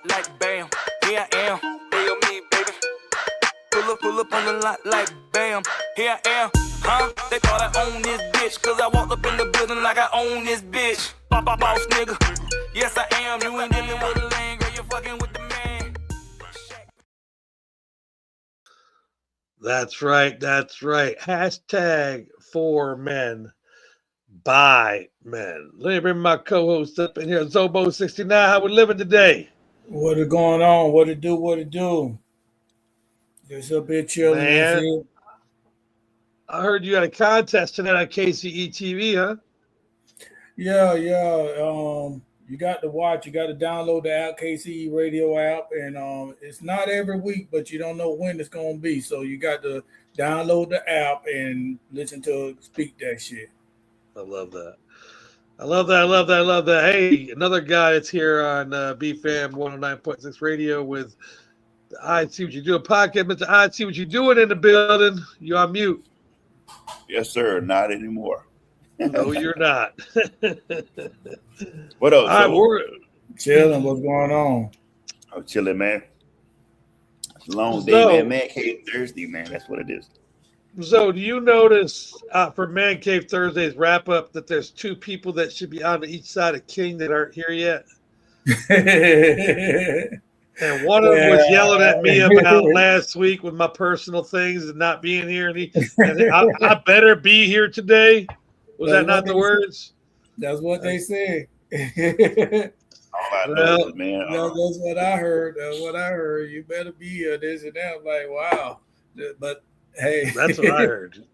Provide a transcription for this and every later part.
like bam. Here I am, feel me, baby. Pull up on the lot like bam. Here I am, huh? They thought I owned this bitch, cause I walked up in the building like I own this bitch. Boss nigga. Yes, I am. You ain't dealing with a lame, girl, you're fucking with the man. That's right. Hashtag for men by men. Let me bring my co-host up in here, Zobo69. How we living today? What is going on? What it do? Just a bit chilling. Man, I heard you had a contest tonight on KCE TV, huh? Yeah. You got to watch. You got to download the app, KCE Radio app, and it's not every week, but you don't know when it's gonna be. So you got to download the app and listen to Speak That Shit. I love that. Hey, another guy that's here on BFAM 109.6 radio with the I See What You Do podcast. Mr. I See What You Doing in the building. You on mute. Yes, sir. Not anymore. No, you're not. What up? All right, we're chilling. What's going on? I'm chilling, man. It's a long day, man. Man Cave Thursday, man. That's what it is. So, do you notice for Man Cave Thursday's wrap up that there's two people that should be on each side of King that aren't here yet? And one of them was yelling at me about last week with my personal things and not being here. And I better be here today. Was that not the words? That's what they said. All I know is, man. That's what I heard. You better be here, this and that. I'm like, wow. But hey. That's what I heard.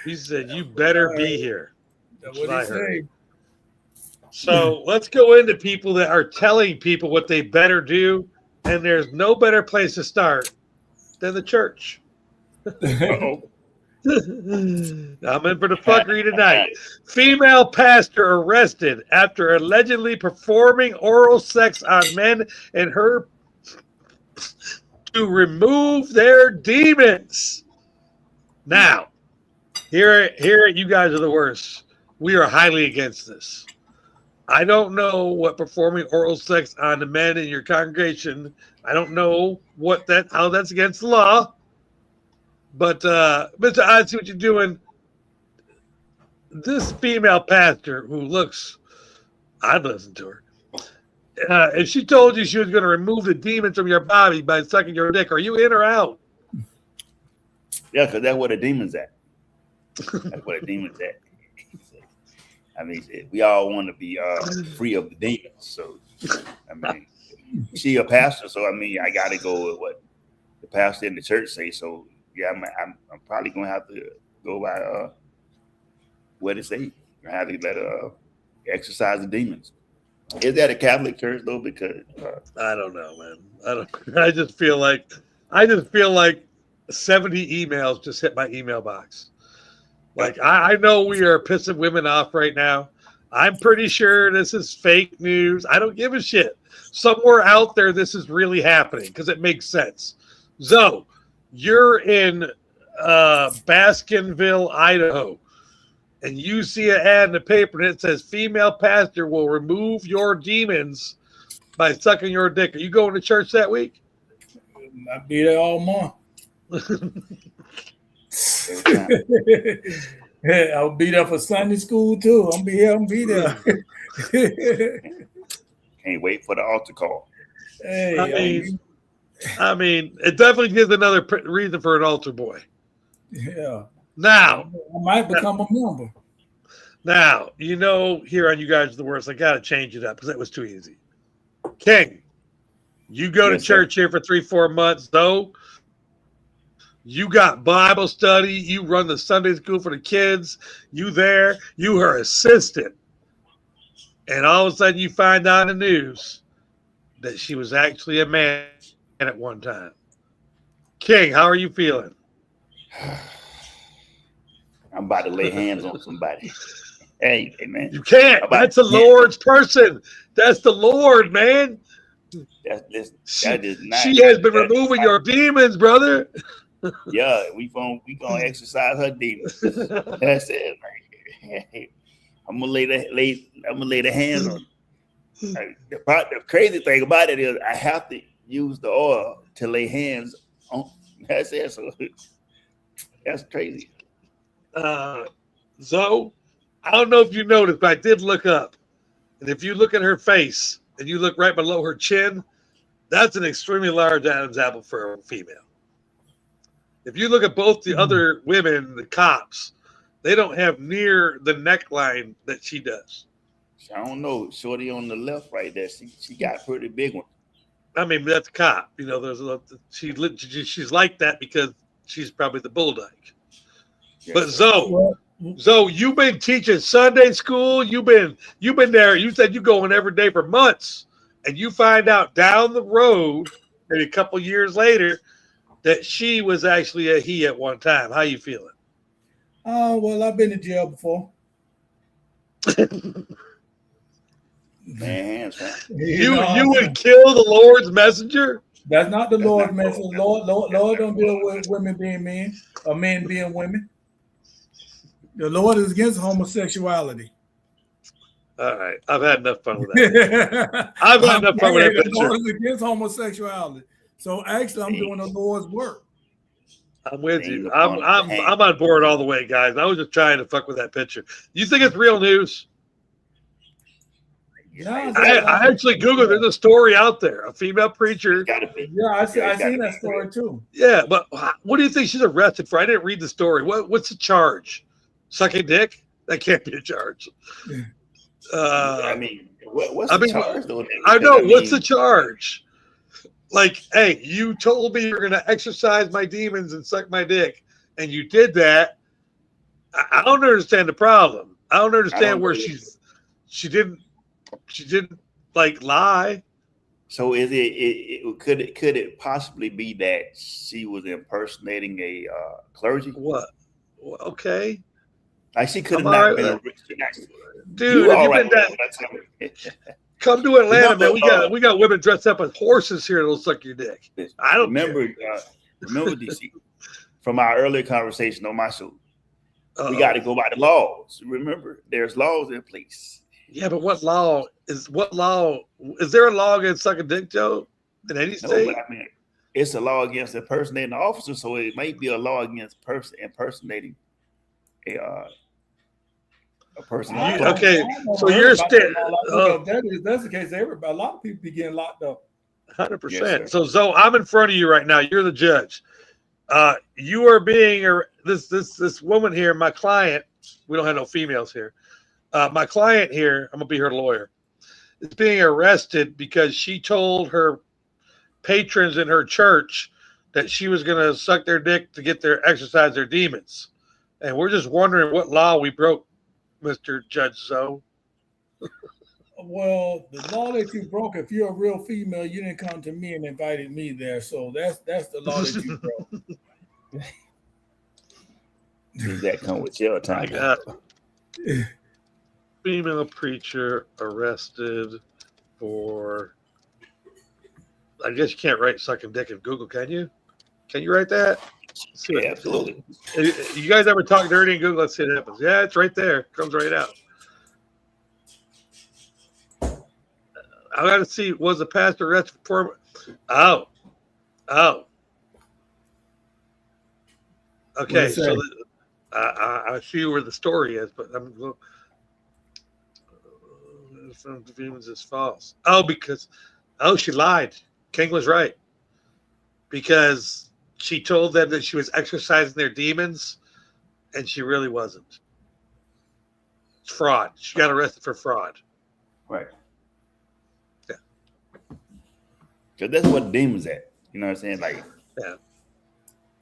He said, you better be here. That's what he said. So let's go into people that are telling people what they better do. And there's no better place to start than the church. Uh-oh. I'm in for the fuckery tonight. Female pastor arrested after allegedly performing oral sex on men and her to remove their demons. Now, here you guys are the worst. We are highly against this. I don't know what performing oral sex on the men in your congregation. I don't know how that's against the law. But Mr. I See What You're Doing. This female pastor who looks, I'd listen to her. If she told you she was going to remove the demons from your body by sucking your dick, are you in or out? Yeah, because that's where the demons at. That's where the demons at. I mean, we all want to be free of the demons. So, I mean, she a pastor, so I mean, I got to go with what the pastor in the church say. So, yeah, I'm probably gonna have to go by what it say. I have to let her exercise the demons. Is that a Catholic church though? Because I don't know, man. I just feel like 70 emails just hit my email box. Like I know we are pissing women off right now. I'm pretty sure this is fake news. I don't give a shit. Somewhere out there, this is really happening because it makes sense. Zoe, you're in Baskinville, Idaho, and you see an ad in the paper and it says female pastor will remove your demons by sucking your dick. Are you going to church that week? I'll be there all month. I'll be there for Sunday school too. I'll be there. Can't wait for the altar call. Hey, I mean, it definitely gives another reason for an altar boy. Yeah. Now, I might become a member. Now, here on You Guys Are the Worst, I got to change it up because that was too easy. King, you go to church here for 3-4 months, though. You got Bible study. You run the Sunday school for the kids. You her assistant. And all of a sudden you find out in the news that she was actually a man at one time. King, how are you feeling? I'm about to lay hands on somebody. Hey, man. You can't. That's the Lord's person. That's the Lord, man. She has been removing your demons, brother. Yeah, we gonna exercise her demons. That's it. I'm gonna lay the hands on. The crazy thing about it is I have to use the oil to lay hands on. That's it. So that's crazy. Zoe, I don't know if you noticed, but I did look up. And if you look at her face and you look right below her chin, that's an extremely large Adam's apple for a female. If you look at both the other women, the cops, they don't have near the neckline that she does. I don't know. Shorty on the left right there, she got a pretty big one. I mean, that's a cop. You know, she's like that because she's probably the bulldog. Yes, but sir. Zoe, you've been teaching Sunday school. You've been there. You said you going every day for months, and you find out down the road, maybe a couple years later, that she was actually a he at one time. How you feeling? Well, I've been in jail before. Man, you would kill the Lord's messenger? That's not the Lord's message. Lord don't deal with women being men or men being women. The Lord is against homosexuality. All right, I've had enough fun with that. I've had enough fun with that picture. The Lord is against homosexuality. So actually, I'm doing the Lord's work. I'm with you. I'm on board all the way, guys. I was just trying to fuck with that picture. You think it's real news? I actually Googled. There's a story out there. A female preacher. Yeah, I seen that story too. Yeah, but what do you think she's arrested for? I didn't read the story. What's the charge? Sucking dick? That can't be a charge. I mean, what's the charge? Though? I know. What's the charge? Like, hey, you told me you're going to exercise my demons and suck my dick, and you did that. I don't understand the problem. I don't understand where she didn't like lie. So is could it possibly be that she was impersonating a clergy? What? Okay. Like she could have not been a dude. Come to Atlanta, man. We got women dressed up as horses here that'll suck your dick. I don't remember DC from our earlier conversation on my show. We got to go by the laws. Remember, there's laws in place. Yeah, but what law is there a law against sucking dick, Joe? In any state? But I mean, it's a law against impersonating an officer, so it might be a law against impersonating a person. Okay, so you're still that's the case. Everybody, a lot of people be getting locked up. 100%. So Zoe, I'm in front of you right now. You're the judge. You are being this woman here, my client. We don't have no females here. My client here, I'm gonna be her lawyer, is being arrested because she told her patrons in her church that she was gonna suck their dick to get their exercise their demons, and we're just wondering what law we broke, Mr. Judge Zoe. Well, the law that you broke, if you're a real female, you didn't come to me and invited me there. So that's the law that you broke. Does that come with jail time? I got female preacher arrested for, I guess you can't write sucking dick in Google, can you? Can you write that? Yeah, absolutely. You guys ever talk dirty in Google? Let's see what happens. Yeah, it's right there. Comes right out. I got to see, was the pastor arrested for? Oh. Okay, so I see where the story is, but I'm going. From the demons is false. She lied. King was right, because she told them that she was exercising their demons, and she really wasn't. It's fraud. She got arrested for fraud. Right. Yeah. Because that's what the demon's at. You know what I'm saying? Like, yeah.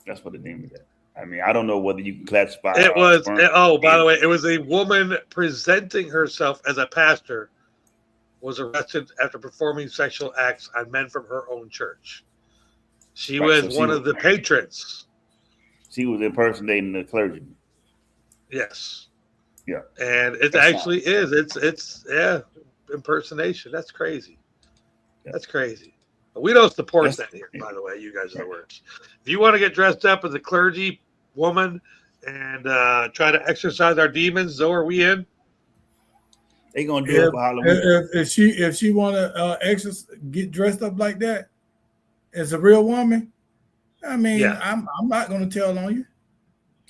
That's what the demon's at. I mean, I don't know whether you can classify. It was. By the way, it was a woman presenting herself as a pastor was arrested after performing sexual acts on men from her own church. She was one of the patrons. She was impersonating the clergyman. Yes. Yeah. And it actually is. It's impersonation. That's crazy. Yeah. That's crazy. We don't support that here, by the way. You guys are the worst. If you want to get dressed up as a clergy woman and try to exercise our demons, so are we in? They gonna do it for Halloween. If she wanna get dressed up like that as a real woman, I mean, Yeah. I'm not gonna tell on you.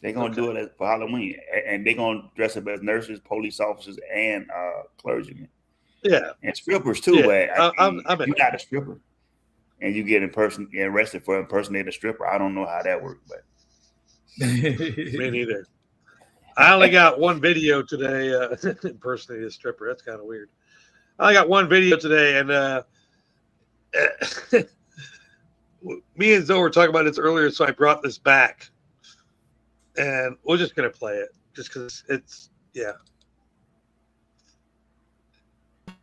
They're gonna do it for Halloween, and they're gonna dress up as nurses, police officers, and clergymen. Yeah, and strippers too. Yeah, But I'm if you're not a stripper, and you get arrested for impersonating a stripper, I don't know how that works. But me neither. I only got one video today. Impersonating a stripper. That's kind of weird. I only got one video today, and me and Zoe were talking about this earlier, so I brought this back. And we're just going to play it just because it's, yeah.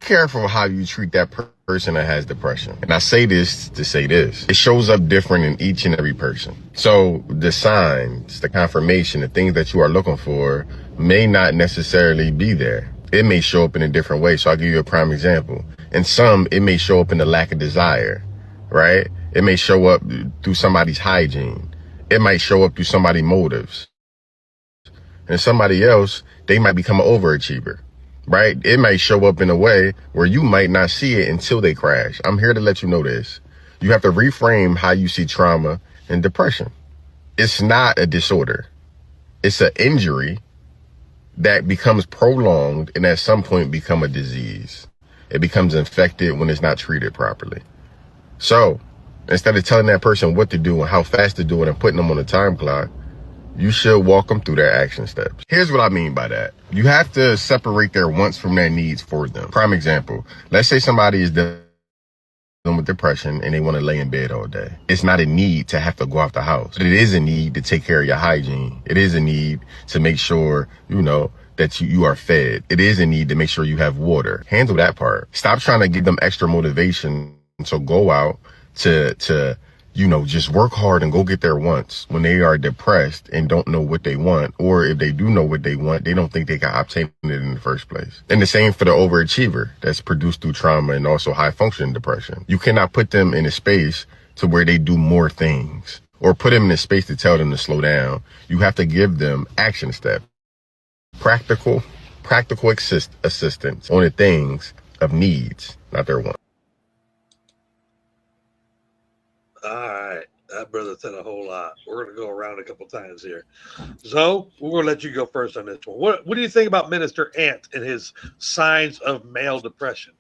Careful how you treat that person that has depression. And I say this to say this. It shows up different in each and every person. So the signs, the confirmation, the things that you are looking for may not necessarily be there. It may show up in a different way. So I'll give you a prime example. In some, it may show up in the lack of desire, right? It may show up through somebody's hygiene. It might show up through somebody's motives. And somebody else, they might become an overachiever, right? It might show up in a way where you might not see it until they crash. I'm here to let you know this. You have to reframe how you see trauma and depression. It's not a disorder. It's an injury that becomes prolonged and at some point become a disease. It becomes infected when it's not treated properly. So instead of telling that person what to do and how fast to do it and putting them on a time clock, you should walk them through their action steps. Here's what I mean by that. You have to separate their wants from their needs for them. Prime example, let's say somebody is dealing with depression and they want to lay in bed all day. It's not a need to have to go out the house. But it is a need to take care of your hygiene. It is a need to make sure, that you are fed. It is a need to make sure you have water. Handle that part. Stop trying to give them extra motivation. So go out to just work hard and go get their wants when they are depressed and don't know what they want. Or if they do know what they want, they don't think they can obtain it in the first place. And the same for the overachiever that's produced through trauma and also high functioning depression. You cannot put them in a space to where they do more things or put them in a space to tell them to slow down. You have to give them action steps, practical assistance on the things of needs, not their wants. All right. That brother said a whole lot. We're going to go around a couple times here. Zoe, we're going to let you go first on this one. What do you think about Minister Ant and his signs of male depression?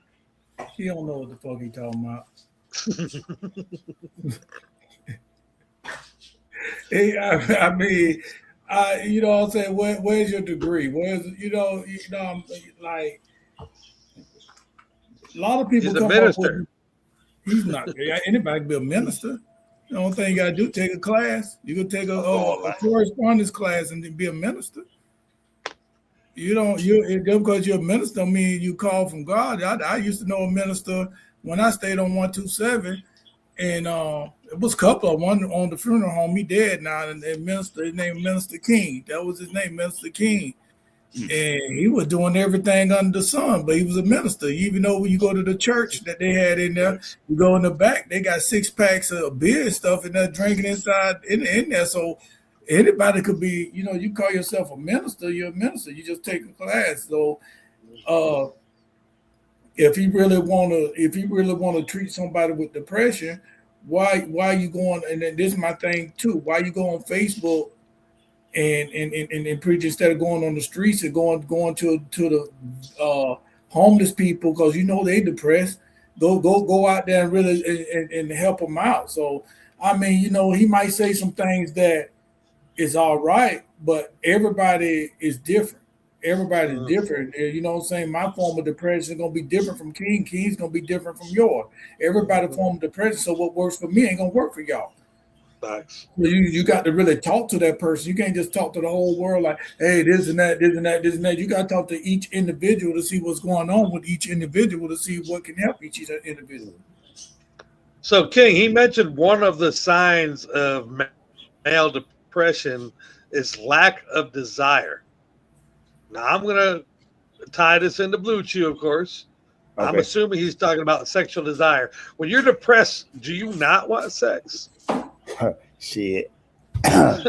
He don't know what the fuck he talking about. Hey, I mean, you know what I'm saying? Where's your degree? Where's, like, a lot of people He's a come minister. up with, he's not, anybody can be a minister. The only thing you got to do, take a class. You can take a correspondence class and then be a minister. Just because you're a minister don't mean you call from God. I used to know a minister when I stayed on 127, and it was a couple of one on the funeral home. He dead now, and minister, his name Minister King. That was his name, Minister King. And he was doing everything under the sun, but he was a minister. Even though when you go to the church that they had in there, you go in the back, they got 6 packs of beer and stuff in there drinking inside in there. So anybody could be, you call yourself a minister, you're a minister. You just take a class. So if he really wanna treat somebody with depression, why you going? And then this is my thing too. Why you go on Facebook and preach instead of going on the streets and going to the homeless people, because they depressed. Go out there and really and help them out. So I mean, he might say some things that is all right, but everybody is different. Everybody's different. You know what I'm saying? My form of depression is gonna be different from King. King's gonna be different from yours. Everybody's form of depression. So what works for me ain't gonna work for y'all. Facts. You got to really talk to that person. You can't just talk to the whole world like, hey, this and that, this and that, this and that. You got to talk to each individual to see what's going on with each individual to see what can help each individual. So, King, he mentioned one of the signs of male depression is lack of desire. Now, I'm going to tie this into Blue Chew, of course. Okay. I'm assuming he's talking about sexual desire. When you're depressed, do you not want sex? Shit. I'm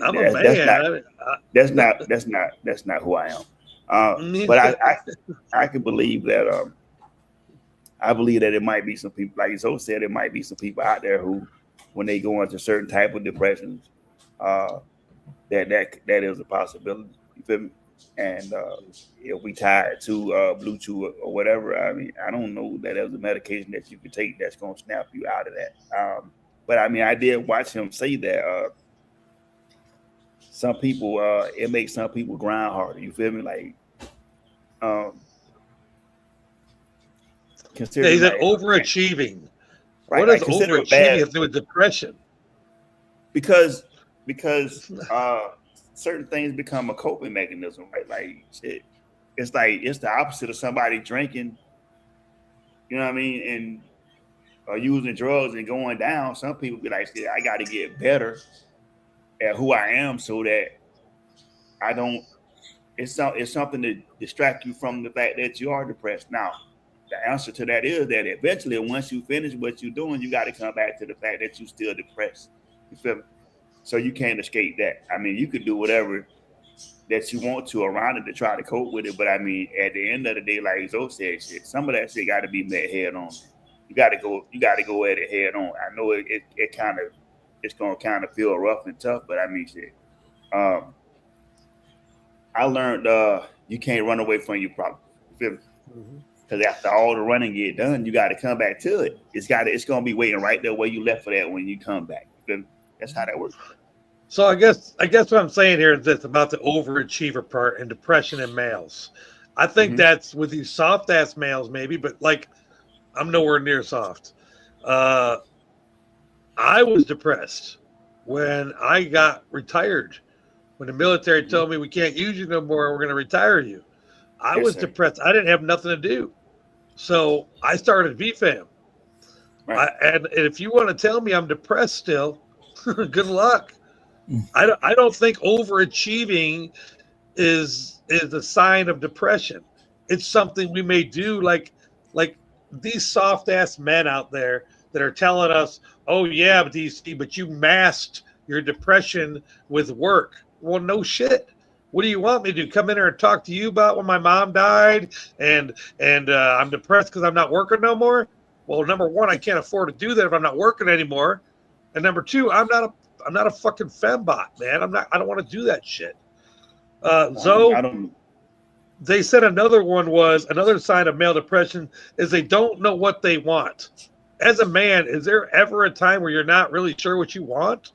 a man. That's not who I am. But I can believe that. I believe that it might be some people, like Zoe said, it might be some people out there who, when they go into certain type of depressions, that is a possibility. You feel me? And if we tie it to Blue Chew or whatever, I mean, I don't know that there's a medication that you can take that's gonna snap you out of that. But I mean, I did watch him say that some people, it makes some people grind harder. You feel me? Like, consider He's like, overachieving. right, What like, does consider it overachieving bad have to do with depression? because certain things become a coping mechanism, right? Like it's the opposite of somebody drinking, you know what I mean, and using drugs and going down. Some people be like, I got to get better at who I am so that I don't. It's something to distract you from the fact that you are depressed. Now, the answer to that is that eventually, once you finish what you're doing, you got to come back to the fact that you're still depressed. You feel me? So you can't escape that. I mean, you could do whatever that you want to around it to try to cope with it. But I mean, at the end of the day, like Zoe said, some of that shit got to be met head on. You got to go at it head on. I know it's gonna kind of feel rough and tough, but I mean, shit. I learned you can't run away from your problem. You feel me? Because after all the running get done, you got to come back to it. It's gonna be waiting right there where you left it at when you come back. You feel me? That's how that works. So I guess what I'm saying here is this about the overachiever part and depression in males. I think that's with these soft ass males, maybe, but like I'm nowhere near soft. I was depressed when I got retired. When the military told me we can't use you no more, we're going to retire you. I was depressed. I didn't have nothing to do. So I started VFAM. Right. And if you want to tell me I'm depressed still, good luck. I don't think overachieving is a sign of depression. It's something we may do like these soft ass men out there that are telling us, oh yeah, DC, but you masked your depression with work. Well, no shit. What do you want me to do? Come in here and talk to you about when my mom died and I'm depressed because I'm not working no more? Well, number one, I can't afford to do that if I'm not working anymore. And number two, I'm not a fucking fembot, man. I don't want to do that shit. Zoe, they said another sign of male depression is they don't know what they want. As a man, is there ever a time where you're not really sure what you want?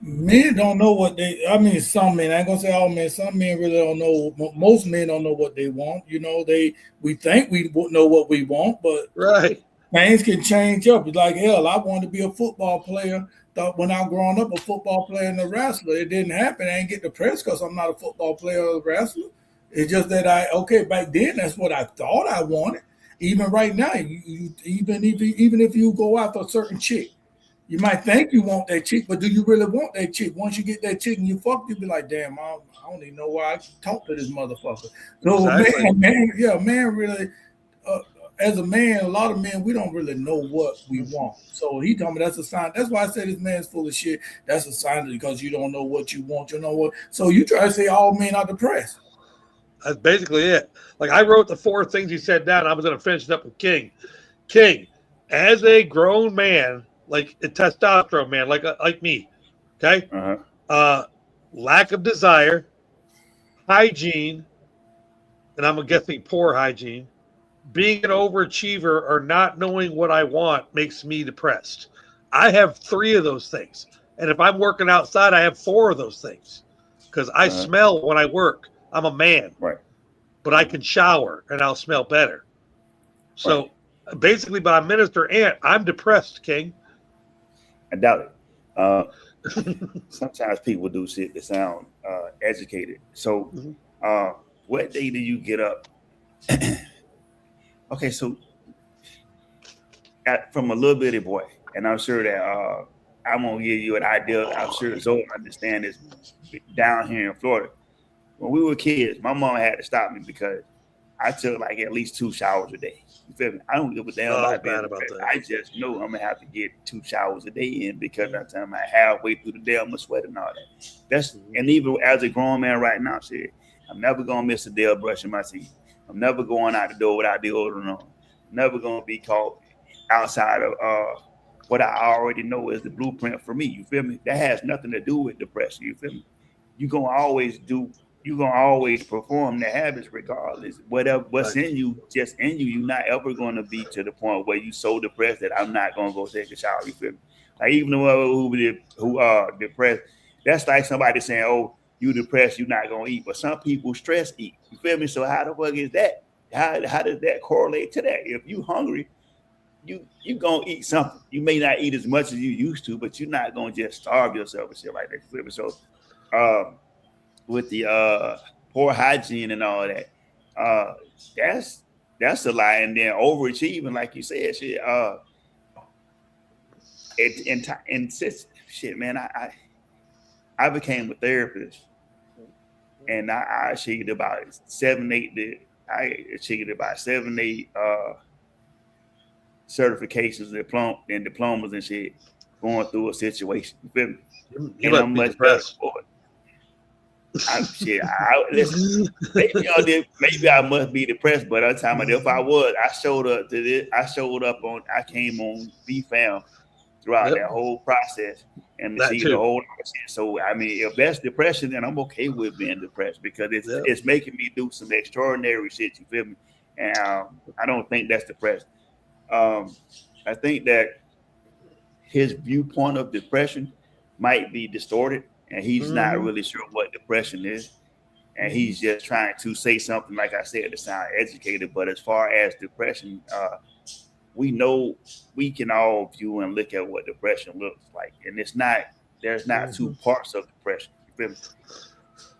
Men don't know what some men, I ain't gonna say all men, some men really don't know. Most men don't know what they want. You know, we think we know what we want, but right. Things can change up. It's like, hell, I wanted to be a football player. Thought when I was growing up, a football player and a wrestler. It didn't happen. I ain't get depressed because I'm not a football player or a wrestler. It's just that back then, that's what I thought I wanted. Even right now, even if you go out for a certain chick, you might think you want that chick, but do you really want that chick? Once you get that chick and you fuck, you'll be like, damn, I don't even know why I talk to this motherfucker. So exactly. man really, as a man, a lot of men, we don't really know what we want. So he told me that's a sign. That's why I said this man's full of shit. That's a sign because you don't know what you want. You know what? So you try to say all men are depressed. That's basically it. Like I wrote the 4 things he said down. I was going to finish it up with King. King, as a grown man, like a testosterone man, like me, okay? Lack of desire, hygiene, and I'm guessing poor hygiene, being an overachiever or not knowing what I want makes me depressed. I have 3 of those things. And if I'm working outside, I have 4 of those things because I smell when I work. I'm a man, right? But I can shower and I'll smell better. So basically, by Minister Ant, I'm depressed, King. I doubt it. Sometimes people do shit that sound educated. So, what day do you get up? Okay, so from a little bitty boy, and I'm sure that I'm gonna give you an idea. I'm sure Zoe understand this down here in Florida. When we were kids, my mom had to stop me because I took like at least 2 showers a day. You feel me? I don't give a damn about that. I just know I'm gonna have to get 2 showers a day in because by the time I halfway through the day, I'm gonna sweat and all that. And even as a grown man right now, shit, I'm never gonna miss a day of brushing my teeth. I'm never going out the door without deodorant on. I'm never gonna be caught outside of what I already know is the blueprint for me. You feel me? That has nothing to do with depression. You feel me? You're gonna always perform the habits regardless. What's in you, just in you. You're not ever gonna be to the point where you so depressed that I'm not gonna go take a shower. You feel me? Like even the who are depressed, that's like somebody saying, "Oh, you depressed, you're not gonna eat." But some people stress eat. You feel me? So how the fuck is that? How does that correlate to that? If you hungry, you gonna eat something. You may not eat as much as you used to, but you're not gonna just starve yourself and shit like that. You feel me? So with the poor hygiene and all that, that's a lie. And then overachieving, like you said, shit. Shit, man. I became a therapist, and I achieved about 7-8 certifications, and diplomas and shit, going through a situation. You feel me? You And I'm much better for it. Maybe I must be depressed, but other time if I was, I showed up to this. I came on BFAM throughout that whole process and see the whole shit. So I mean, if that's depression, then I'm okay with being depressed because it's making me do some extraordinary shit. You feel me? And I don't think that's depression. I think that his viewpoint of depression might be distorted, and he's not really sure what depression is, and he's just trying to say something, like I said, to sound educated. But as far as depression, we know we can all view and look at what depression looks like, and there's not two parts of depression. You feel me?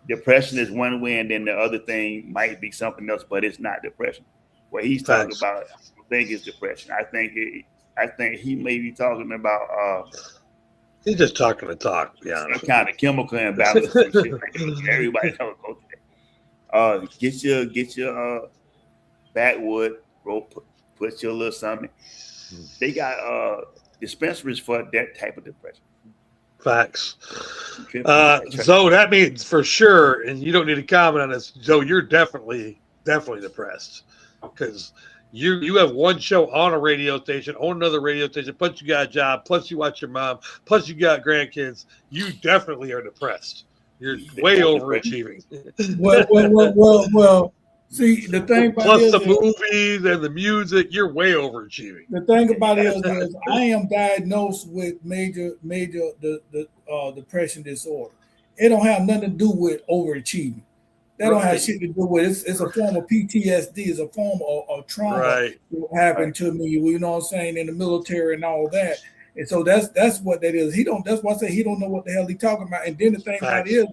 Depression is one way, and then the other thing might be something else, but it's not depression. What he's talking about, I think, is depression. I think he may be talking about. He's just talking to talk. Yeah, some kind of chemical imbalance. And shit like that. Everybody don't go through that. Get your backwood, put your little something. They got dispensaries for that type of depression. Facts. So that means for sure, and you don't need to comment on this, Joe, you're definitely depressed because you have one show on a radio station, on another radio station, plus you got a job, plus you watch your mom, plus you got grandkids. You definitely are depressed. You're way overachieving. Well. See, the thing about plus the movies and the music, you're way overachieving. The thing about it is I am diagnosed with major depression disorder. It don't have nothing to do with overachieving. That don't have shit to do with it. It's a form of PTSD. It's a form of trauma that happened to me. You know what I'm saying, in the military and all that. And so that's what that is. That's why I say he don't know what the hell he talking about. And then the thing about it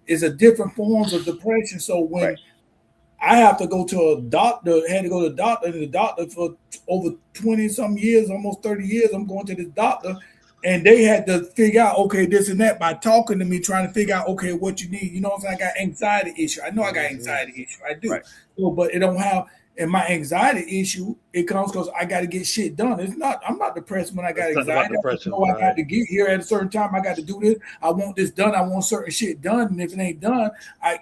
is a different forms of depression. So when I have to go to a doctor, and the doctor for over 20-some years, almost 30 years, I'm going to this doctor, and they had to figure out, okay, this and that by talking to me, trying to figure out, okay, what you need. You know what I'm saying? I got anxiety issue. I know I got anxiety issue. I do. Right. So, but it don't have, and my anxiety issue, it comes because I got to get shit done. I'm not depressed when I got anxiety. I got to get here at a certain time. I got to do this. I want this done. I want certain shit done. And if it ain't done, I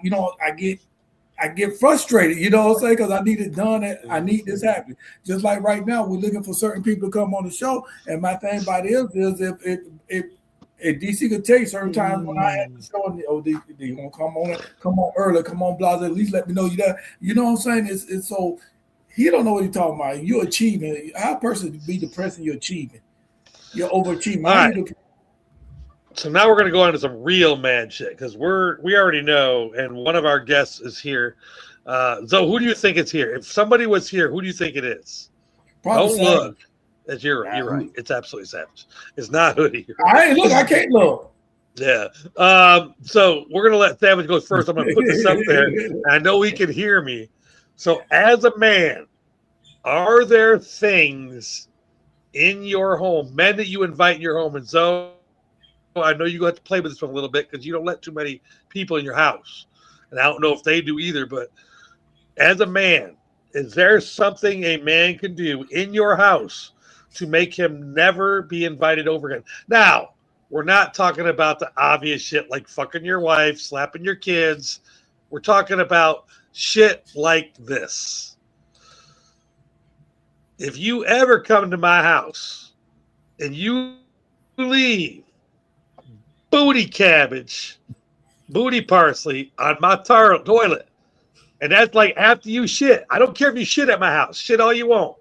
get frustrated, you know what I'm saying? Because I need it done and I need this happen. Just like right now, we're looking for certain people to come on the show. And my thing about it is if DC could take certain times when I had the show, and they gonna come on early, come on, blah, at least let me know you there. You know what I'm saying? It's so he don't know what he's talking about. You're achieving. How a person be depressed and you're achieving? You're overachieving. All right. So now we're going to go into some real man shit because we already know, and one of our guests is here. So who do you think is here? If somebody was here, who do you think it is? Probably don't look. You're right. It's absolutely savage. It's not Hoodie. I can't look. Yeah. So we're going to let Savage go first. I'm going to put this up there. I know he can hear me. So as a man, are there things in your home, men that you invite in your home, and so I know you have to play with this one a little bit because you don't let too many people in your house. And I don't know if they do either, but as a man, is there something a man can do in your house to make him never be invited over again? Now, we're not talking about the obvious shit like fucking your wife, slapping your kids, We're talking about shit like this. If you ever come to my house and you leave booty cabbage, booty parsley on my toilet, and that's like after you shit, I don't care if you shit at my house, shit all you want,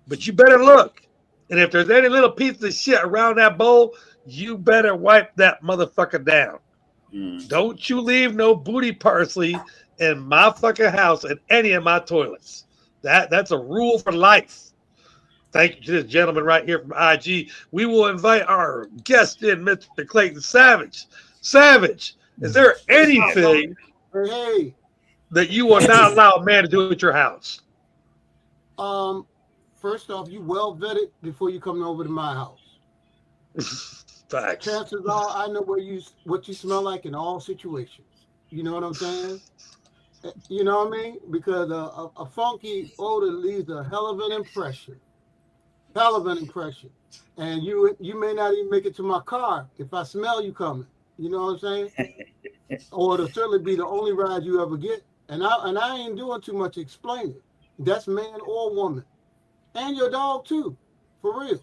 but you better look. And if there's any little piece of shit around that bowl, you better wipe that motherfucker down. Don't you leave no booty parsley in my fucking house and any of my toilets. That's a rule for life. Thank you to this gentleman right here from IG. We will invite our guest in, Mr. Clayton Savage. Savage, is there anything that you will not allow a man to do at your house? First off, you well vetted before you come over to my house. Facts. Chances are I know what you smell like in all situations. You know what I'm saying? You know what I mean? Because a funky odor leaves a hell of an impression. And you may not even make it to my car if I smell you coming. You know what I'm saying? Or it'll certainly be the only ride you ever get. And I ain't doing too much explaining. That's man or woman. And your dog too. For real.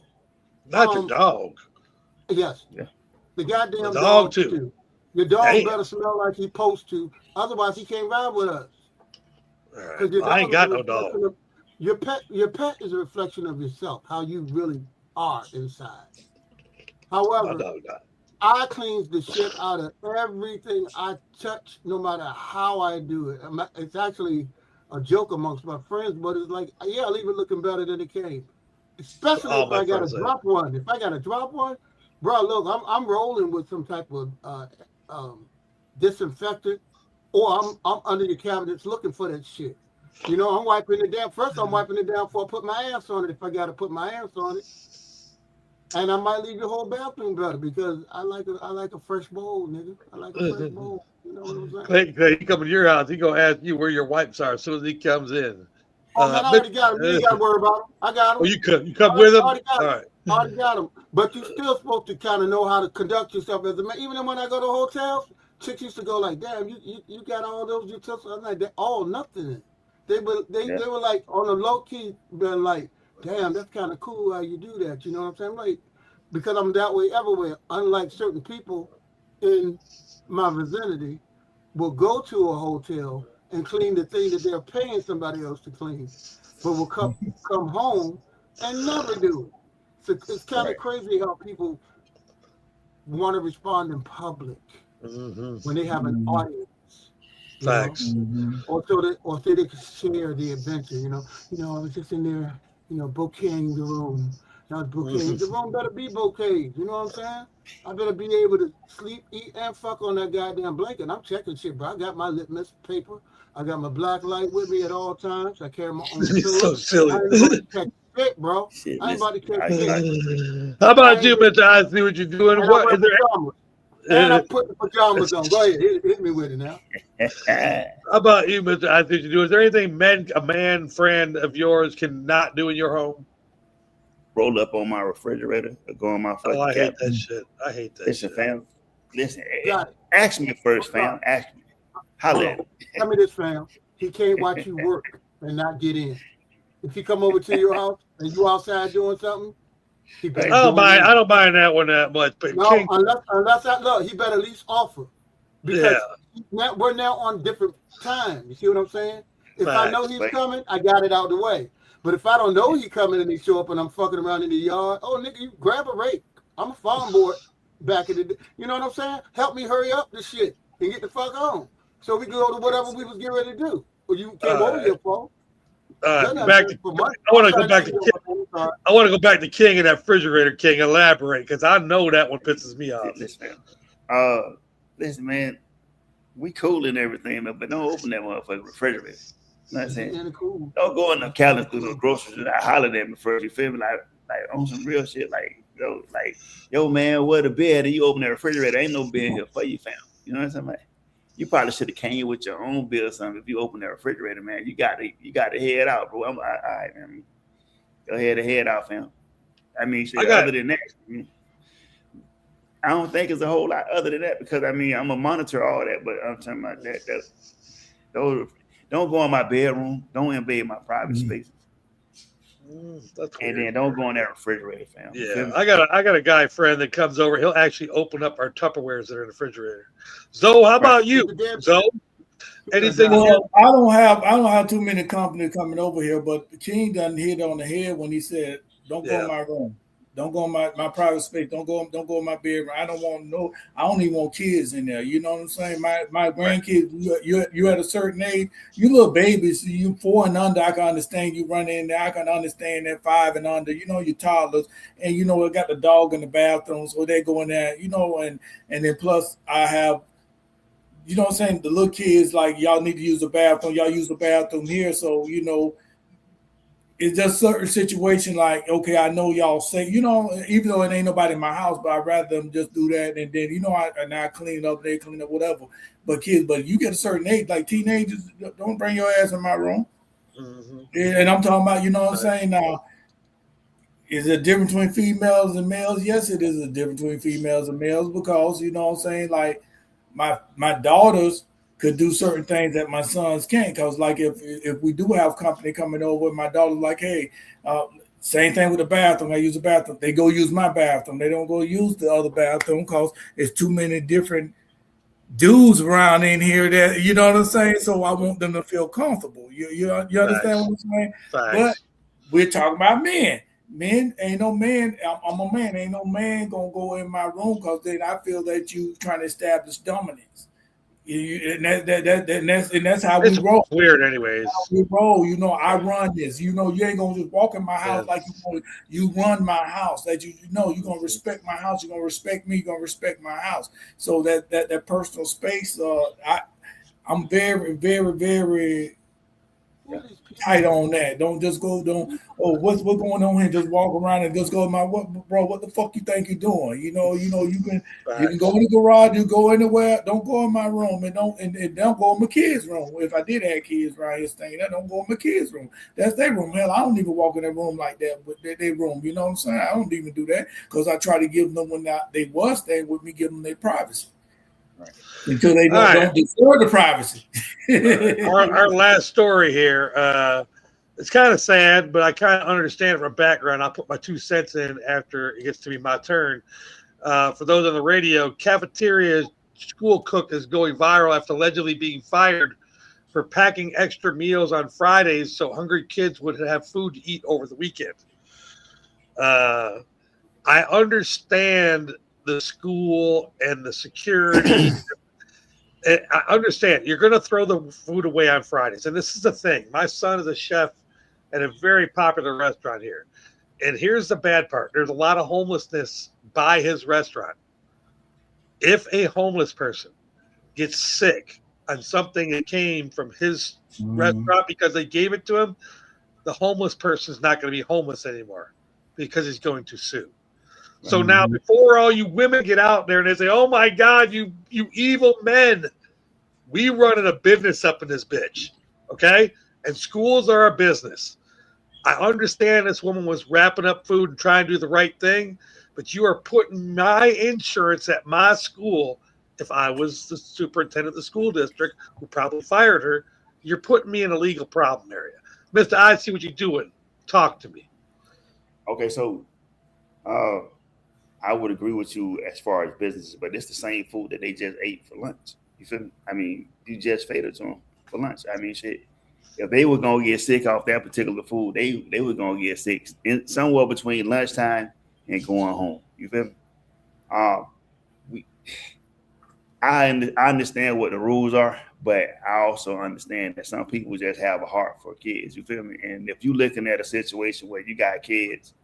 Not your dog. Yes. Yeah. The goddamn the dog too. Your dog better smell like he's supposed to. Otherwise he can't ride with us. Right. I ain't got no dog. Your pet is a reflection of yourself, how you really are inside. However, I cleans the shit out of everything I touch, no matter how I do it. It's actually a joke amongst my friends, but it's like, yeah, I'll leave it looking better than it came. Especially if I got to drop one. If I got to drop one, bro, look, I'm rolling with some type of disinfectant, or I'm under your cabinets looking for that shit. You know, I'm wiping it down. First, I'm wiping it down before I put my ass on it, if I got to put my ass on it. And I might leave your whole bathroom better because I like a fresh bowl, nigga. I like a fresh bowl. You know what I'm saying? Clay, he come to your house, he gonna ask you where your wipes are as soon as he comes in. Oh, man, I already got him. You ain't got to worry about him. I got him. Oh, you come with him? All right. I already got him. But you still supposed to kind of know how to conduct yourself as a man. Even when I go to hotels, chicks used to go like, damn, you got all those utensils. I'm like, they're all nothing. They were like on a low key, been like, damn, that's kind of cool how you do that. You know what I'm saying? Like, because I'm that way everywhere. Unlike certain people in my vicinity, will go to a hotel and clean the thing that they're paying somebody else to clean, but will come home and never do it. So it's kind of crazy how people want to respond in public when they have an audience. Facts. Or so they can share the adventure. You know, I was just in there, bouqueting the room. Now bouquets. The room better be bouquets. You know what I'm saying? I better be able to sleep, eat, and fuck on that goddamn blanket. I'm checking shit, bro. I got my litmus paper. I got my black light with me at all times. I carry my own You're so silly. I ain't about to catch shit, bro. I ain't about to catch shit. How about you, Mr. I see what you're doing? What is there? And I put the pajamas on. Go ahead, hit me with it now. How about you, Mr. I see what you do? Is there anything a man friend of yours cannot do in your home? Roll up on my refrigerator or go on my fucking I hate that shit. I hate that Listen, shit. fam. Listen, ask me first, fam. Ask me. Holla at me. Tell me this, fam. He can't watch you work and not get in. If he come over to your house and you outside doing something, he better. I don't mind that one that much. But no, unless I look, he better at least offer. Because we're now on different times. You see what I'm saying? If I know he's coming, I got it out the way. But if I don't know he's coming and he show up and I'm fucking around in the yard, oh nigga, you grab a rake. I'm a farm boy back in the day. You know what I'm saying? Help me hurry up this shit and get the fuck on. So we can go to whatever we was getting ready to do. Well, you came over here, Paul. I want to go back to King. I want to go back to King and that refrigerator, King. Elaborate, because I know that one pisses me off. Listen, man, we cool and everything, but don't open that motherfucking refrigerator. You know what I'm saying? Cool. Don't go in the calendar through the groceries and I holler at me first. You feel me? Like on some real shit. Yo, man, where the bed? And you open that refrigerator, ain't no bed here for you, fam. You know what I'm saying? Like, you probably should have came with your own bill or something. If you open that refrigerator, man, you got to head out, bro. All right, man. Go ahead and head out, fam. I mean, shit, other than that, I don't think it's a whole lot other than that because I mean I'm gonna monitor all that, but I'm talking about those don't go in my bedroom, don't invade my private spaces. That's and weird. then don't go in that refrigerator, fam. Yeah, I got a guy friend that comes over. He'll actually open up our Tupperwares that are in the refrigerator. Zoe, how about you? Zoe, anything? Well, I don't have too many company coming over here, but King done hit on the head when he said, "Don't go in my room, don't go in my private space, don't go in my bedroom. I don't even want kids in there. You know what I'm saying? My grandkids, you at a certain age, you little babies, you 4 and under. I can understand you running in there. I can understand that 5 and under. You know, you toddlers, and you know, I got the dog in the bathroom, so they go in there. You know, and then plus I have. You know what I'm saying? The little kids, like, y'all need to use the bathroom. Y'all use the bathroom here. So, you know, it's just certain situation like, okay, I know y'all say, you know, even though it ain't nobody in my house, but I'd rather them just do that. And then, you know, I clean up, they clean up, whatever. But kids, but you get a certain age, like teenagers, don't bring your ass in my room. Mm-hmm. And I'm talking about, you know what I'm saying? Now, is there a difference between females and males? Yes, it is a difference between females and males because, you know what I'm saying, like, my daughters could do certain things that my sons can't. Because like if we do have company coming over, my daughter's like, hey, same thing with the bathroom. I use the bathroom. They go use my bathroom. They don't go use the other bathroom because it's too many different dudes around in here that, you know what I'm saying? So I want them to feel comfortable. You understand what I'm saying? But we're talking about men. Men ain't no man. I'm a man. Ain't no man gonna go in my room because then I feel that you trying to establish dominance. And that's how we roll. Weird, anyways. We roll. You know, I run this. You know, you ain't gonna just walk in my house like you run my house. That you know you're gonna respect my house. You're gonna respect me. You're gonna respect my house. So that personal space. I'm very, very, very tight on that. Don't just go. What's going on here? Just walk around and just go. What the fuck you think you're doing? You know. You can go in the garage. You go anywhere. Don't go in my room and don't go in my kids' room. If I did have kids around here staying, that don't go in my kids' room. That's their room. Hell, I don't even walk in their room like that. But their room. You know what I'm saying? I don't even do that because I try to give them when they was staying with me, give them their privacy. Right. Until they don't destroy the privacy. Our last story here. It's kind of sad, but I kind of understand from background. I'll put my 2 cents in after it gets to be my turn. For those on the radio, cafeteria school cook is going viral after allegedly being fired for packing extra meals on Fridays so hungry kids would have food to eat over the weekend. I understand the school and the security. I understand you're going to throw the food away on Fridays. And this is the thing. My son is a chef at a very popular restaurant here. And here's the bad part. There's a lot of homelessness by his restaurant. If a homeless person gets sick on something that came from his restaurant because they gave it to him, the homeless person is not going to be homeless anymore because he's going to sue. So now, before all you women get out there and they say, "Oh my God, you evil men," we running a business up in this bitch, okay? And schools are a business. I understand this woman was wrapping up food and trying to do the right thing, but you are putting my insurance at my school. If I was the superintendent of the school district, who probably fired her, you're putting me in a legal problem area. Mr. I see what you're doing. Talk to me. Okay, so I would agree with you as far as businesses, but it's the same food that they just ate for lunch. You feel me? I mean, you just fed it to them for lunch. I mean, shit. If they were gonna get sick off that particular food, they were gonna get sick somewhere between lunchtime and going home. You feel me? I understand what the rules are, but I also understand that some people just have a heart for kids. You feel me? And if you're looking at a situation where you got kids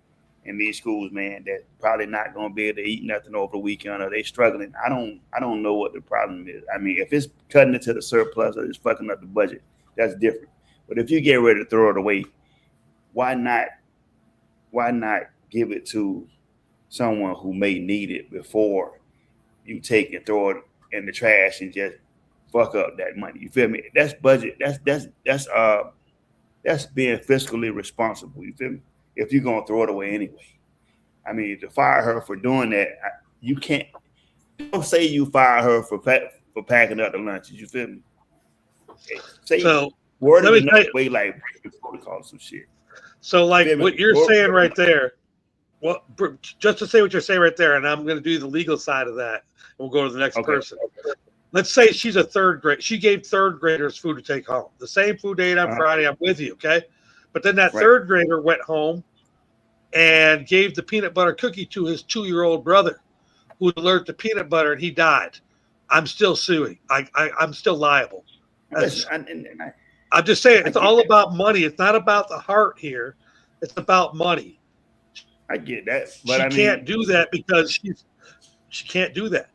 in these schools, man, that probably not going to be able to eat nothing over the weekend, or they struggling. I don't know what the problem is. I mean, if it's cutting into the surplus or it's fucking up the budget, that's different. But if you get ready to throw it away, why not give it to someone who may need it before you take and throw it in the trash and just fuck up that money? You feel me? That's budget. That's being fiscally responsible. You feel me? If you're gonna throw it away anyway, I mean, to fire her for doing that, you can't. don't say you fire her for packing up the lunches. You feel me? Okay. Say So word let it me another tell way, like protocol some shit. So, like Yeah, what you're saying right there, well, just to say what you're saying right there, and I'm going to do the legal side of that. We'll go to the next person. Let's say she's a third grade. She gave third graders food to take home. The same food they ate on Friday. I'm with you, okay? But then that third grader went home and gave the peanut butter cookie to his 2-year-old brother, who allergic to peanut butter, and he died. I'm still suing. I'm still liable. I'm just saying, it's all about money. It's not about the heart here. It's about money. I get that, but she can't do that because she can't do that.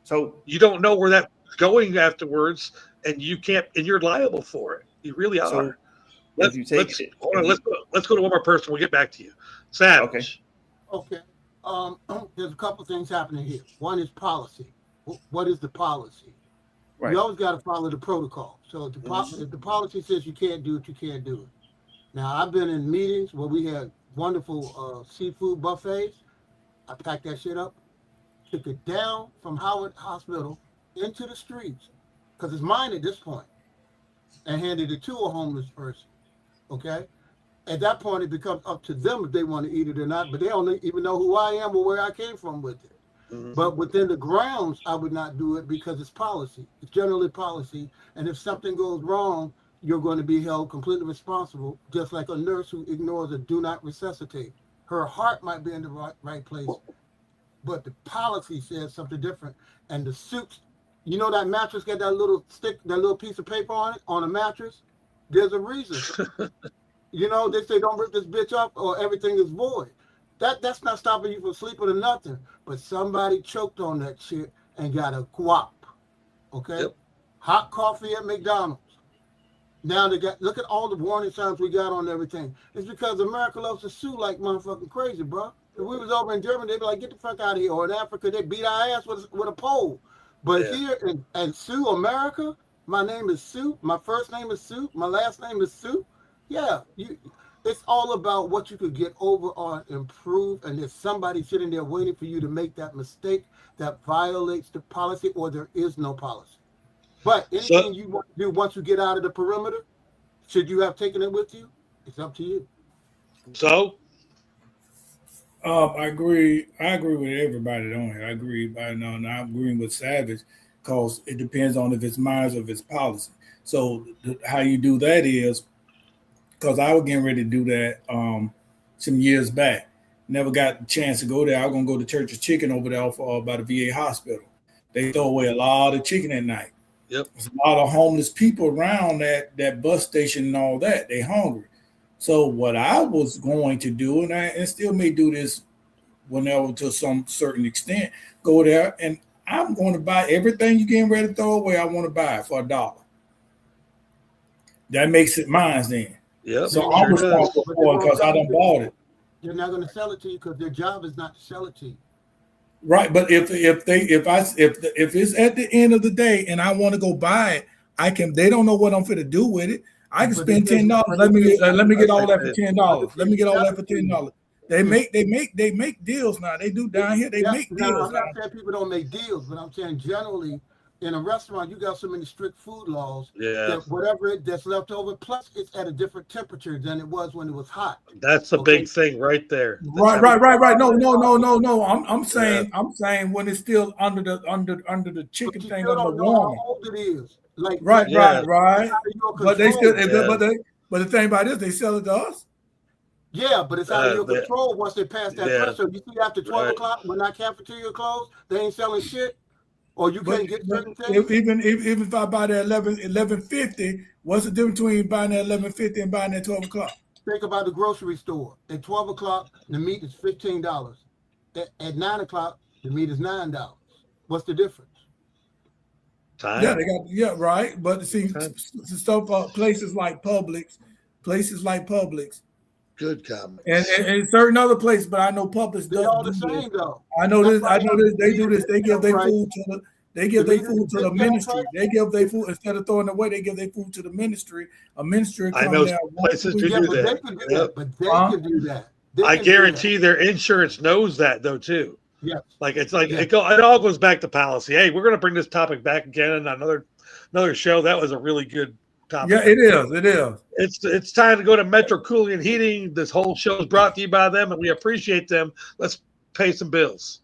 So you don't know where that's going afterwards, and you can't, and you're liable for it. You really are. So let's go to one more person. We'll get back to you, Savage. Okay. There's a couple things happening here. One is policy. What is the policy? Right. You always got to follow the protocol. So if the policy says you can't do it, you can't do it. Now, I've been in meetings where we had wonderful seafood buffets. I packed that shit up, took it down from Howard Hospital into the streets, because it's mine at this point, and handed it to a homeless person. Okay? At that point, it becomes up to them if they want to eat it or not, but they don't even know who I am or where I came from with it. But within the grounds, I would not do it because it's policy. It's generally policy. And if something goes wrong, you're going to be held completely responsible, just like a nurse who ignores a do not resuscitate. Her heart might be in the right place, but the policy says something different. And the suits, you know, that mattress got that little stick, that little piece of paper on it, on a mattress? There's a reason. You know, they say don't rip this bitch up or everything is void. That's not stopping you from sleeping or nothing. But somebody choked on that shit and got a guap. Okay? Yep. Hot coffee at McDonald's. Now they got, look at all the warning signs we got on everything. It's because America loves to sue like motherfucking crazy, bro. If we was over in Germany, they'd be like, get the fuck out of here. Or in Africa, they beat our ass with a pole. But here in Sue America, my name is Sue. My first name is Sue. My last name is Sue. Yeah, it's all about what you could get over or improve, and there's somebody sitting there waiting for you to make that mistake that violates the policy, or there is no policy. But anything you want to do once you get out of the perimeter, should you have taken it with you? It's up to you. So, I agree with everybody on here. I agree. I'm agreeing with Savage because it depends on if it's mine or if it's policy. So how you do that is, because I was getting ready to do that some years back. Never got a chance to go there. I was going to go to Church's Chicken over there by the VA hospital. They throw away a lot of chicken at night. Yep. There's a lot of homeless people around that bus station and all that. They hungry. So what I was going to do, and I still may do this whenever to some certain extent, go there and I'm going to buy everything you're getting ready to throw away. I want to buy it for $1. That makes it mine then. Yeah, so I'm responsible for it because I done bought it. They're not going to sell it to you because their job is not to sell it to you. Right, but if it's at the end of the day and I want to go buy it, I can. They don't know what I'm finna do with it. I can spend $10. Let me get all that for $10. Let me get all that for $10. They make deals now. They do down here. They make deals. I'm not saying people don't make deals, but I'm saying generally. In a restaurant, you got so many strict food laws that whatever that's left over, plus it's at a different temperature than it was when it was hot. That's a big thing right there. Right. No. I'm saying when it's still under the chicken thing on the warmer. How old it is. Like right. But they still, but the thing about this, they sell it to us. Yeah, but it's out of your control once they pass that threshold. You see, after 12 o'clock, when that cafeteria closed, they ain't selling shit. Or you can't get certain things. Even if I buy that 11.50, what's the difference between buying that 11.50 and buying that 12 o'clock? Think about the grocery store. At 12 o'clock, the meat is $15. At 9 o'clock, the meat is $9. What's the difference? Time. Yeah, they got right. But see, stuff places like Publix. Good comment. And certain other places, but I know Publix they're all the same though. I know this. They do this. They give their food to the ministry. They give their food instead of throwing it away. They give their food to the ministry. A ministry. I know places do that. But they can do that. I guarantee their insurance knows that though too. Yes. Like it's like it all goes back to policy. Hey, we're going to bring this topic back again in another show. That was a really good topic. Yeah, it is. It is. It's time to go to Metro Cooling and Heating. This whole show is brought to you by them, and we appreciate them. Let's pay some bills.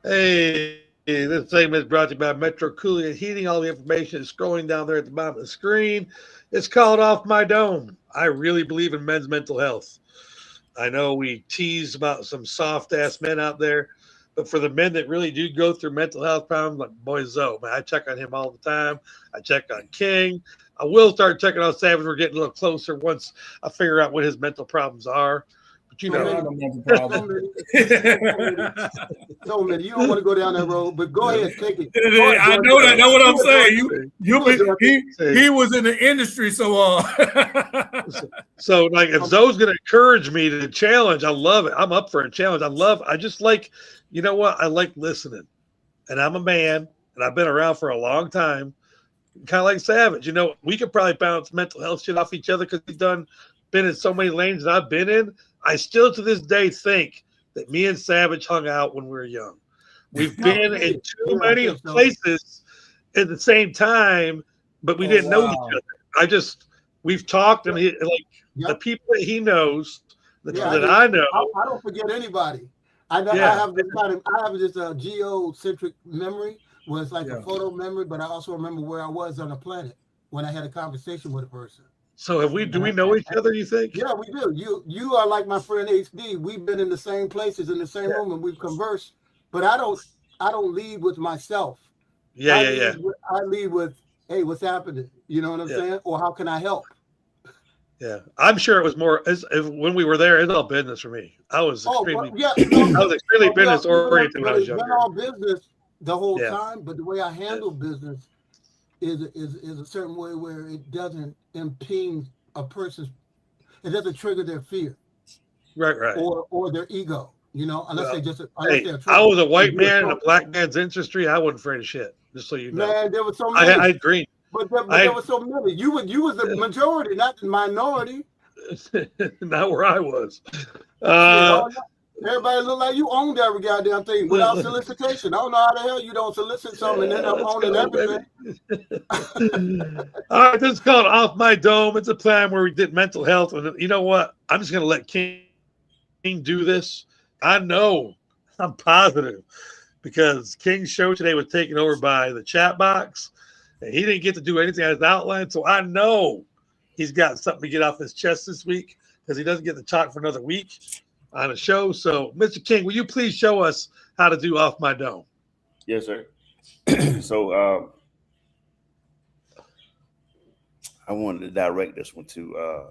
Hey, this segment is brought to you by Metro Cooling and Heating. All the information is scrolling down there at the bottom of the screen. It's called Off My Dome. I really believe in men's mental health. I know we tease about some soft-ass men out there, but for the men that really do go through mental health problems, like Boy Zoe, man, I check on him all the time. I check on King. I will start checking on Savage. We're getting a little closer once I figure out what his mental problems are. But you know, so many. You don't want to go down that road, but go ahead, take it. I know that. Know what I'm saying. He was in the industry, so so like if Zoe's gonna encourage me to challenge, I love it. I'm up for a challenge. I just like, you know what? I like listening, and I'm a man, and I've been around for a long time. Kind of like Savage, you know, we could probably bounce mental health shit off each other because we've been in so many lanes that I've been in. I still to this day think that me and Savage hung out when we were young. We've been in too many places at the same time, but we didn't know each other. We've talked, and the people that he knows, the people that I know. I don't forget anybody. I have this geocentric memory where it's like a photo memory, but I also remember where I was on the planet when I had a conversation with a person. So do we know each other, you think? Yeah, we do. You are like my friend HD. We've been in the same places, in the same room, and we've conversed. But I don't lead with myself. I lead with, hey, what's happening? You know what I'm saying? Or how can I help? Yeah. I'm sure it was more when we were there, it was all business for me. I was extremely business oriented when I was younger. It's been all business the whole time, but the way I handle business is a certain way where it doesn't impede a person's, it doesn't trigger their fear, right, or their ego, you know, unless I was a white man in a black man's industry. I wasn't afraid of shit. Just so you know, man, there was so many. I agree, but there was so many. You was the majority, not the minority. Not where I was. Everybody look like you owned every goddamn thing without solicitation. I don't know how the hell you don't solicit something and end up owning everything. All right, this is called Off My Dome. It's a plan where we did mental health. And you know what? I'm just going to let King do this. I know. I'm positive. Because King's show today was taken over by the chat box. And he didn't get to do anything on his outline. So I know he's got something to get off his chest this week because he doesn't get to talk for another week on a show. So, Mr. King, will you please show us how to do Off My Dome? Yes, sir. So I wanted to direct this one to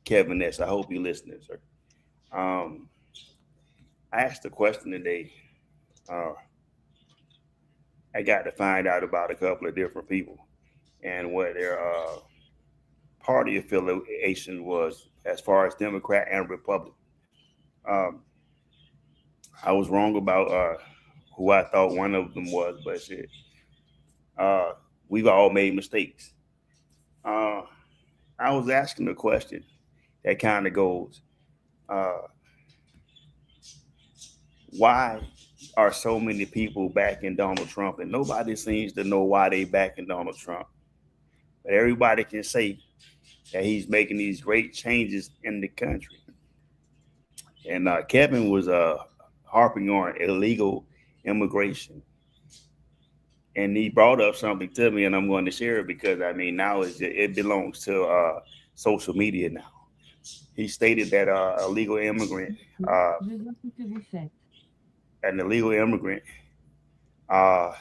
Kevin S. I hope you're listening, sir. I asked a question today. I got to find out about a couple of different people and what their party affiliation was as far as Democrat and Republican. I was wrong about who I thought one of them was, but shit, we've all made mistakes. I was asking a question that kind of goes, why are so many people backing Donald Trump? And nobody seems to know why they backing Donald Trump. But everybody can say that he's making these great changes in the country. And Kevin was harping on illegal immigration. And he brought up something to me, and I'm going to share it because I mean now it belongs to social media now. He stated that a legal immigrant, an illegal immigrant, uh,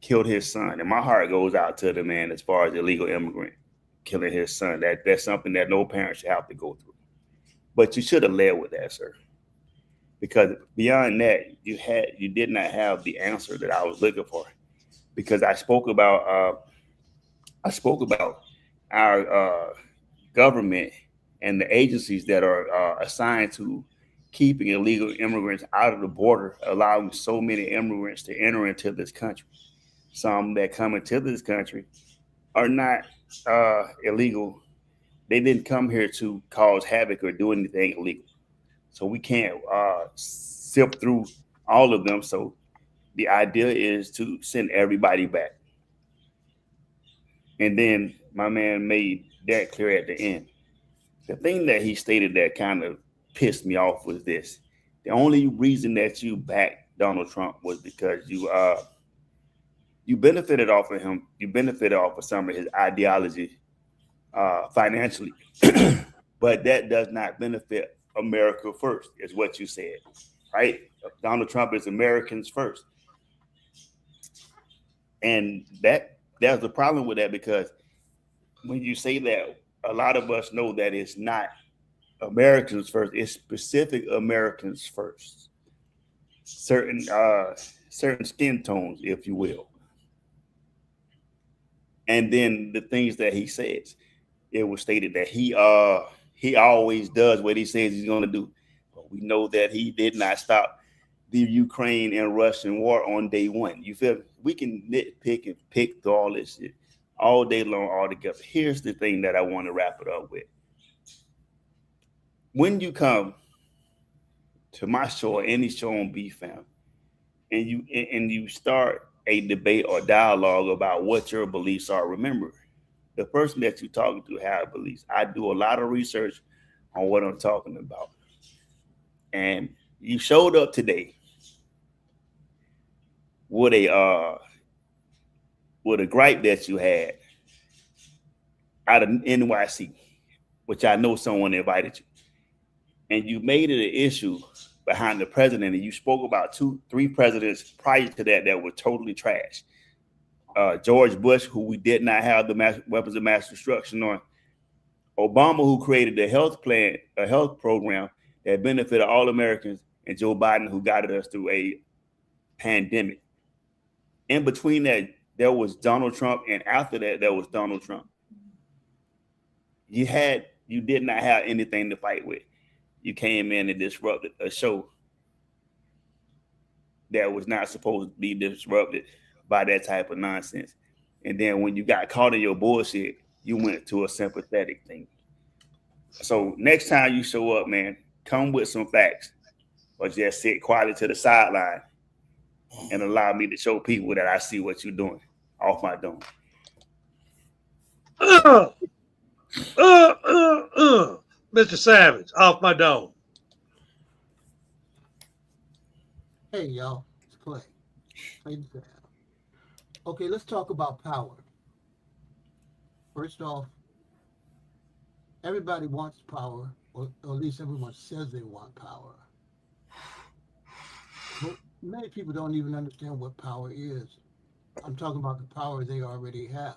killed his son, and my heart goes out to the man as far as illegal immigrant killing his son. That's something that no parent should have to go through. But you should have led with that, sir, because beyond that, you did not have the answer that I was looking for. Because I spoke about our government and the agencies that are assigned to keeping illegal immigrants out of the border, allowing so many immigrants to enter into this country. Some that come into this country are not illegal. They didn't come here to cause havoc or do anything illegal. So we can't sift through all of them. So the idea is to send everybody back. And then my man made that clear at the end. The thing that he stated that kind of pissed me off was this. The only reason that you backed Donald Trump was because you benefited off of him. You benefited off of some of his ideology financially. But that does not benefit America first, is what you said, right? Donald Trump is Americans first. And there's a problem with that, because when you say that, a lot of us know that it's not Americans first, it's specific Americans first. Certain skin tones, if you will. And then the things that he says, it was stated that he always does what he says he's going to do. But we know that he did not stop the Ukraine and Russian war on day one. You feel me? We can nitpick and pick through all this shit all day long, all together. Here's the thing that I want to wrap it up with. When you come to my show or any show on BFAM, and you start a debate or dialogue about what your beliefs are, remember, the person that you're talking to have beliefs. I do a lot of research on what I'm talking about. And you showed up today with a gripe that you had out of NYC, which I know someone invited you, and you made it an issue behind the president, and you spoke about 2-3 presidents prior to that were totally trash. George Bush, who we did not have the weapons of mass destruction on. Obama, who created a health program that benefited all Americans, and Joe Biden, who guided us through a pandemic. In between that, there was Donald Trump, and after that, there was Donald Trump. You did not have anything to fight with. You came in and disrupted a show that was not supposed to be disrupted by that type of nonsense. And then when you got caught in your bullshit, you went to a sympathetic thing. So next time you show up, man, come with some facts, or just sit quietly to the sideline and allow me to show people that I see what you're doing off my dome. Mr. Savage, off my dome. Hey, y'all, it's Clay. How you doing? Okay, let's talk about power. First off, everybody wants power, or at least everyone says they want power. But many people don't even understand what power is. I'm talking about the power they already have.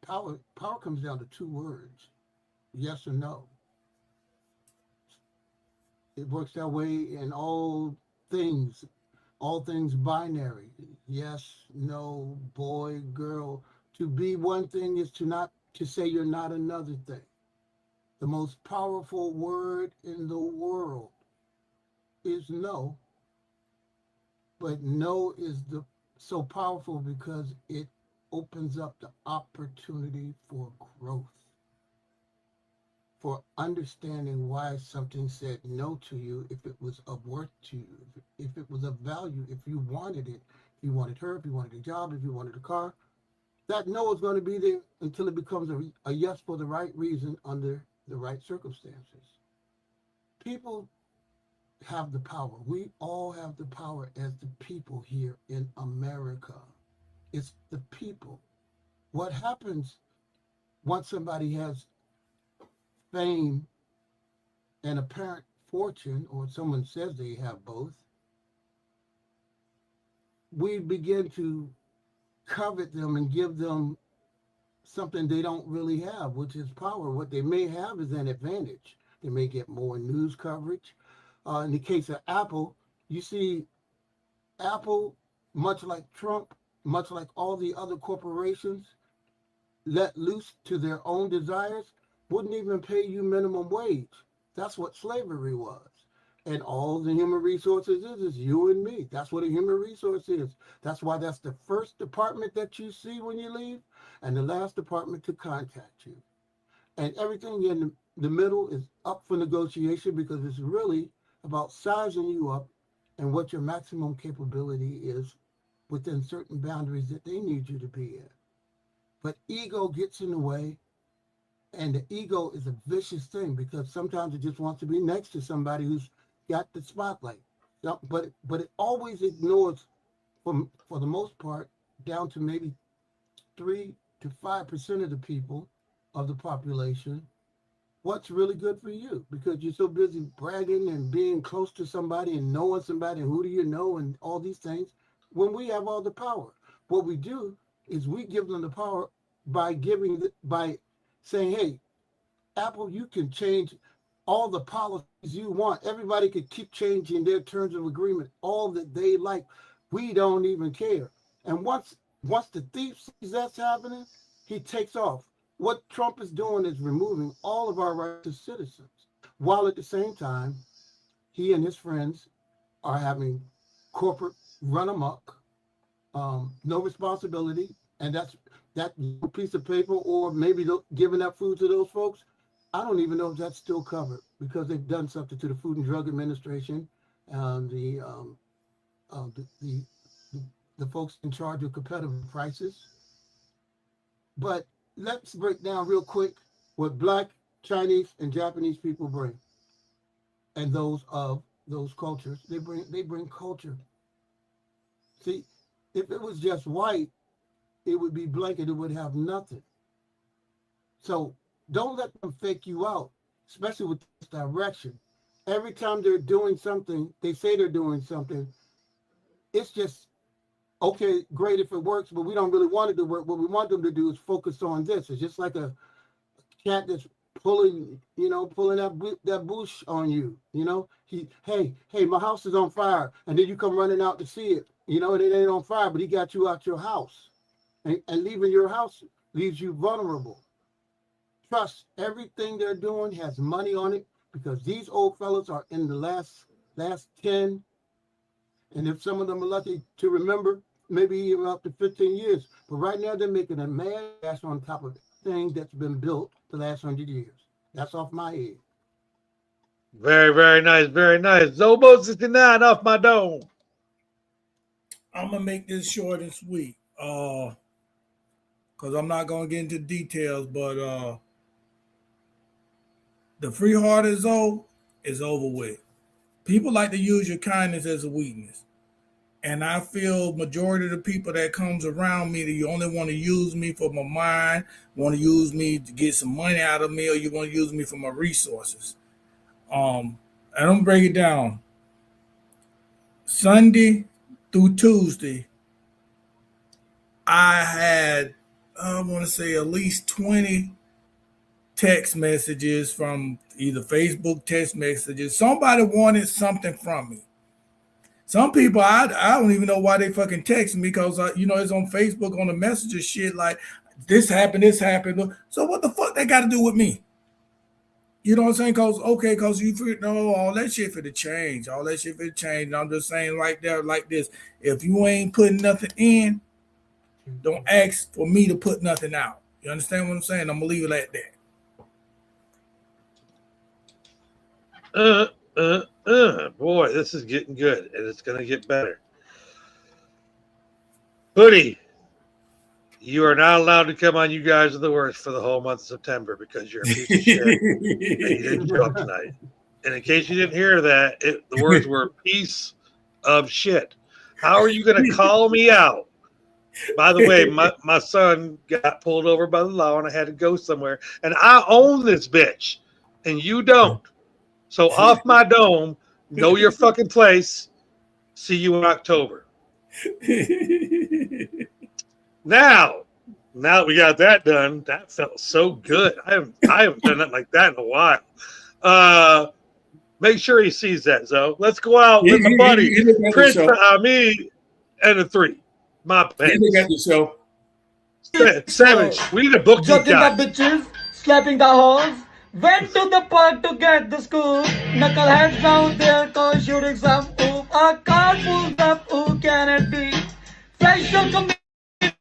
Power comes down to 2 words, yes or no. It works that way in all things binary. Yes, no, boy, girl. To be one thing is to say you're not another thing. The most powerful word in the world is no. But no is so powerful because it opens up the opportunity for growth, for understanding why something said no to you, if it was of worth to you, if it was of value, if you wanted it, if you wanted her, if you wanted a job, if you wanted a car. That no is going to be there until it becomes a yes for the right reason under the right circumstances. People have the power. We all have the power as the people here in America. It's the people. What happens once somebody has fame and apparent fortune, or someone says they have both, we begin to covet them and give them something they don't really have, which is power. What they may have is an advantage. They may get more news coverage. In the case of Apple, you see Apple, much like Trump, much like all the other corporations, let loose to their own desires, wouldn't even pay you minimum wage. That's what slavery was. And all the human resources is you and me. That's what a human resource is. That's why that's the first department that you see when you leave and the last department to contact you. And everything in the middle is up for negotiation because it's really about sizing you up and what your maximum capability is within certain boundaries that they need you to be in. But ego gets in the way, and the ego is a vicious thing because sometimes it just wants to be next to somebody who's got the spotlight. But it always ignores, for the most part, down to maybe 3 to 5% of the people of the population, what's really good for you, because you're so busy bragging and being close to somebody and knowing somebody and who do you know and all these things, when we have all the power. What we do is we give them the power by saying, hey, Apple, you can change all the policies you want. Everybody could keep changing their terms of agreement, all that they like. We don't even care. And once the thief sees that's happening, he takes off. What Trump is doing is removing all of our rights as citizens, while at the same time, he and his friends are having corporate run amok, no responsibility, and that piece of paper, or maybe giving up food to those folks. I don't even know if that's still covered because they've done something to the Food and Drug Administration, the folks in charge of competitive prices. But let's break down real quick what Black, Chinese, and Japanese people bring, and those of those cultures. They bring culture. See, if it was just white, it would be blanket. It would have nothing. So don't let them fake you out, especially with this direction. Every time they're doing something, they say they're doing something. It's just, okay, great if it works, but we don't really want it to work. What we want them to do is focus on this. It's just like a cat that's pulling that bush on you. Hey, my house is on fire, and then you come running out to see it. And it ain't on fire, but he got you out your house, and leaving your house leaves you vulnerable. Trust, everything they're doing has money on it because these old fellas are in the last 10, and if some of them are lucky to remember, maybe even up to 15 years. But right now they're making a mad ass on top of things that's been built the last 100 years. That's off my head. Very, very nice, very nice. Zobo 69 off my dome. I'm gonna make this short and sweet, because I'm not gonna get into details, but the free hearted Zoe is over with. People like to use your kindness as a weakness. And I feel majority of the people that comes around me, that you only want to use me for my mind, want to use me to get some money out of me, or you want to use me for my resources. And I'm gonna break it down. Sunday through Tuesday, I had, I want to say, at least 20 text messages from either Facebook text messages. Somebody wanted something from me. Some people, I don't even know why they fucking text me because, it's on Facebook on the messenger shit like, this happened. So what the fuck they got to do with me? You know what I'm saying? Because you know all that shit for the change. All that shit for the change. And I'm just saying right there like this. If you ain't putting nothing in, don't ask for me to put nothing out. You understand what I'm saying? I'm going to leave it like that. Boy, this is getting good, and it's going to get better. Hoodie, you are not allowed to come on You Guys Are the Worst for the whole month of September because you're a piece of shit and you didn't show up tonight. And in case you didn't hear that, the words were piece of shit. How are you going to call me out? By the way, my son got pulled over by the law and I had to go somewhere. And I own this bitch. And you don't. So off my dome, know your fucking place. See you in October. Now that we got that done, that felt so good. I haven't done nothing like that in a while. Make sure he sees that, Zoe. Let's go out with my buddy Prince Ami and the 3. My pants. Look at the show. Savage. We need to book these Joking the guys. bitches, slapping the hoes. Went to the park to get the scoop. Knuckleheads down there, cause shooting some oop. A car pulls up, who can it be? Fresh out to me,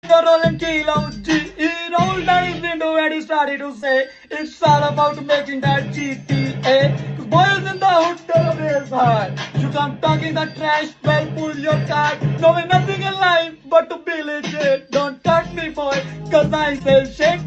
rolling kilo G. He rolled down his window and he started to say, it's all about making that GTA. Cause boys in the hood, they're always hard. You come talking the trash, well pull your card. Knowing nothing in life but to be legit. Don't touch me, boy, cause I say shit.